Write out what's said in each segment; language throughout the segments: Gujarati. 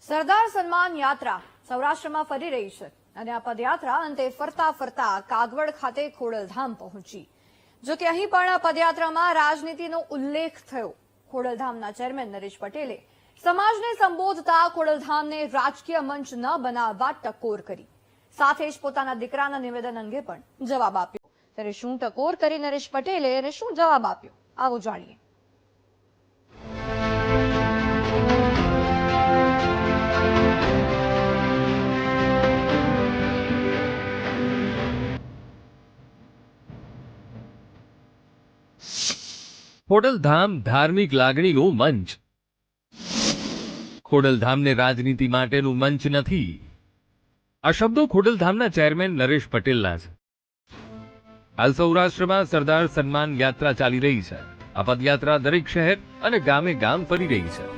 સરદાર સન્માન યાત્રા સૌરાષ્ટ્રમાં ફરી રહી છે અને આ પદયાત્રા અંતે ફરતા ફરતા કાગવડ ખાતે ખોડલધામ પહોંચી. જો કે અહીં પણ પદયાત્રામાં રાજનીતિનો ઉલ્લેખ થયો. ખોડલધામના ચેરમેન નરેશ પટેલે સમાજને સંબોધતા ખોડલધામને રાજકીય મંચ ન બનાવવા ટકોર કરી. સાથે જ પોતાના દીકરાના નિવેદન અંગે પણ જવાબ આપ્યો. ત્યારે શું ટકોર કરી નરેશ પટેલે અને શું જવાબ આપ્યો, આવો જાણીએ. ખોડલધામ ધાર્મિક લાગણીનું મંચ. ખોડલધામને રાજનીતિ માટેનું મંચ નથી. આ શબ્દો ખોડલધામના ચેરમેન નરેશ પટેલના છે. હાલ સૌરાષ્ટ્રમાં સરદાર સન્માન યાત્રા ચાલી રહી છે. આ પદયાત્રા દરેક શહેર અને ગામે ગામ ફરી રહી છે.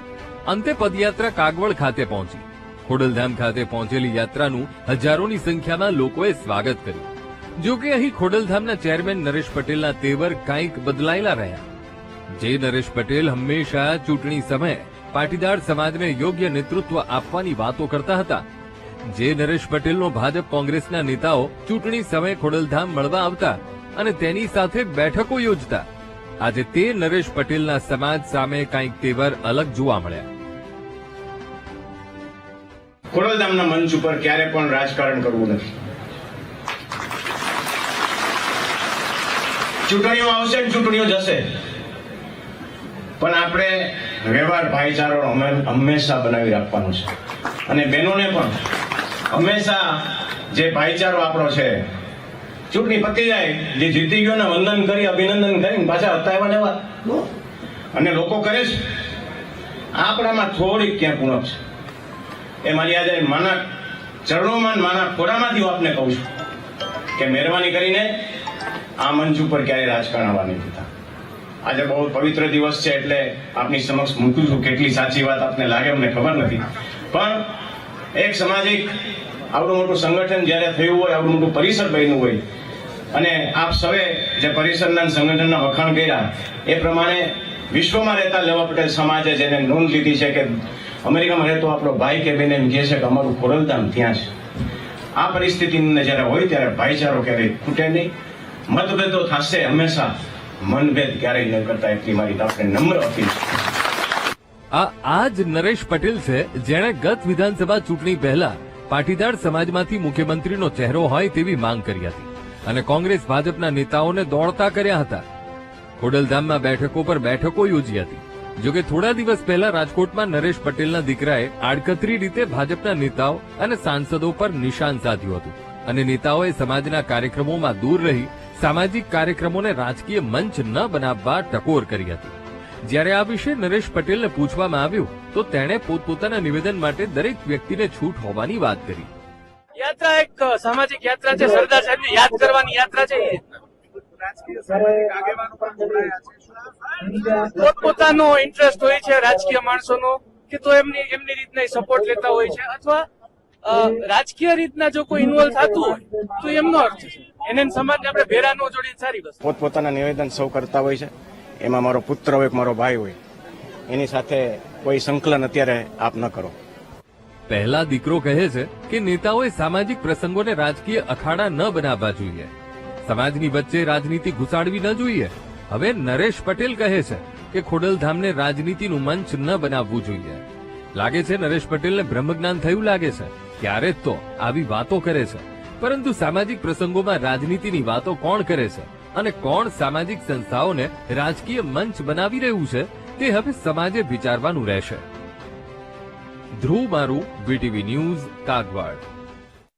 અંતે પદયાત્રા કાગવડ ખાતે પહોંચી. ખોડલધામ ખાતે પહોંચેલી યાત્રાનું હજારોની સંખ્યામાં લોકોએ સ્વાગત કર્યું. જો કે અહીં ખોડલધામના ચેરમેન નરેશ પટેલના તેવર કંઈક બદલાયેલા રહ્યા. જે નરેશ પટેલ હંમેશા ચૂંટણી સમયે પાટીદાર સમાજને યોગ્ય નેતૃત્વ આપવાની વાતો કરતા હતા, જે નરેશ પટેલનો ભાજપ કોંગ્રેસના નેતાઓ ચૂંટણી સમયે ખોડલધામ મળવા આવતા અને તેની સાથે બેઠકો યોજતા, આજે તે નરેશ પટેલના સમાજ સામે કંઈક તેવર અલગ જોવા મળ્યા. ખોડલધામના મંચ ઉપર ક્યારે પણ રાજકારણ કરવું નથી. ચૂંટણીઓ આવશે ને ચૂંટણીઓ જશે, પણ આપણે વ્યવહાર ભાઈચારો હંમેશા બનાવી રાખવાનો છે. અને બહેનોને પણ હંમેશા જે ભાઈચારો આપણો છે, ચૂંટણી પતી જાય, જે જીતી ગયો ને વંદન કરી અભિનંદન કરીને પાછા હતા એવા જવા અને લોકો કરે છે. આપણામાં થોડીક ક્યાં પૂનક છે. એ મારી આજે માના ચરણોમાં માના ખોરામાંથી હું આપને કહું છું કે મહેરબાની કરીને આ મંચ ઉપર ક્યારેય રાજકારણ આવવા નહીં દેતા. આજે બહુ પવિત્ર દિવસ છે એટલે આપની સમક્ષ મૂકું છું. કેટલી સાચી વાત આપને લાગે અમને ખબર નથી, પણ એક સામાજિક આવડું મોટું સંગઠન જયારે થયું હોય, આવડું મોટું પરિસર બન્યું હોય, અને આપ સૌએ જે પરિસરના સંગઠનના વખાણ કર્યા એ પ્રમાણે વિશ્વમાં રહેતા લેવા પટેલ સમાજે જેને નોંધ લીધી છે કે અમેરિકામાં રહેતો આપણો ભાઈ કે બેન એમ કહે છે કે અમારું ખોડલધામ ત્યાં છે. આ પરિસ્થિતિને જયારે હોય ત્યારે ભાઈચારો ક્યારેય ખૂટે નહીં. મતભેદો થશે હંમેશા, મનભેદ ક્યારેય ન કરતા, એટલી મારી આપને નમ્ર અપીલ છે. આ જ નરેશ પટેલ છે જેણે ગત વિધાનસભા ચૂંટણી પહેલા પાટીદાર સમાજમાંથી મુખ્યમંત્રીનો ચહેરો હોય તેવી માંગ કરી હતી અને કોંગ્રેસ ભાજપના નેતાઓને દોડતા કર્યા હતા. ખોડલધામમાં બેઠકો પર બેઠકો યોજી હતી. જોકે થોડા દિવસ પહેલા રાજકોટમાં નરેશ પટેલના દીકરાએ આડકતરી રીતે ભાજપના નેતાઓ અને સાંસદો પર નિશાન સાધ્યું હતું અને નેતાઓએ સમાજના કાર્યક્રમોમાં દૂર રહી સામાજિક કાર્યક્રમોને રાજકીય મંચ ન બનાવવા ટકોર કરી હતી. જ્યારે આ વિશે નરેશ પટેલને પૂછવામાં આવ્યું તો તેણે પોતપોતાના નિવેદન માટે દરેક વ્યક્તિને છૂટ હોવાની વાત કરી. યાત્રા એક સામાજિક યાત્રા છે, સરદાર સાહેબને યાદ કરવાની યાત્રા છે. પોતપોતાનો ઇન્ટરેસ્ટ હોય છે રાજકીય માણસોનો, કે તો એમની રીતના સપોર્ટ લેતા હોય છે, અથવા રાજકીય રીતના જો કોઈ ઇન્વોલ્વ થતું હોય તો એમનો અર્થ છે. એને સમાજને આપણે ભેરા ન જોડીએ સારી વસ્તુ. પોતપોતાના નિવેદન સૌ કરતા હોય છે. એમાં મારો પુત્ર હોય, મારો ભાઈ હોય, એની સાથે કોઈ સંકલન અત્યારે આપ ન કરો. પહેલા દીકરો કહે છે કે નેતાઓએ સામાજિક પ્રસંગોને રાજકીય અખાડા ન બનાવવા જોઈએ, સમાજની વચ્ચે રાજનીતિ ઘુસાડવી ન જોઈએ. હવે નરેશ પટેલ કહે છે કે ખોડલધામને રાજનીતિનું મંચ ન બનાવવું જોઈએ. લાગે છે નરેશ પટેલને બ્રહ્મજ્ઞાન થયું લાગે છે. ક્યારે તો આવી વાતો કરે છે, પરંતુ સામાજિક પ્રસંગોમાં રાજનીતિની વાતો કોણ કરે છે અને કોણ સામાજિક સંસ્થાઓને રાજકીય મંચ બનાવી રહ્યું છે તે હવે સમાજે વિચારવાનું રહેશે. ધ્રુવ મારું, વીટીવી ન્યૂઝ, કાગવાડ.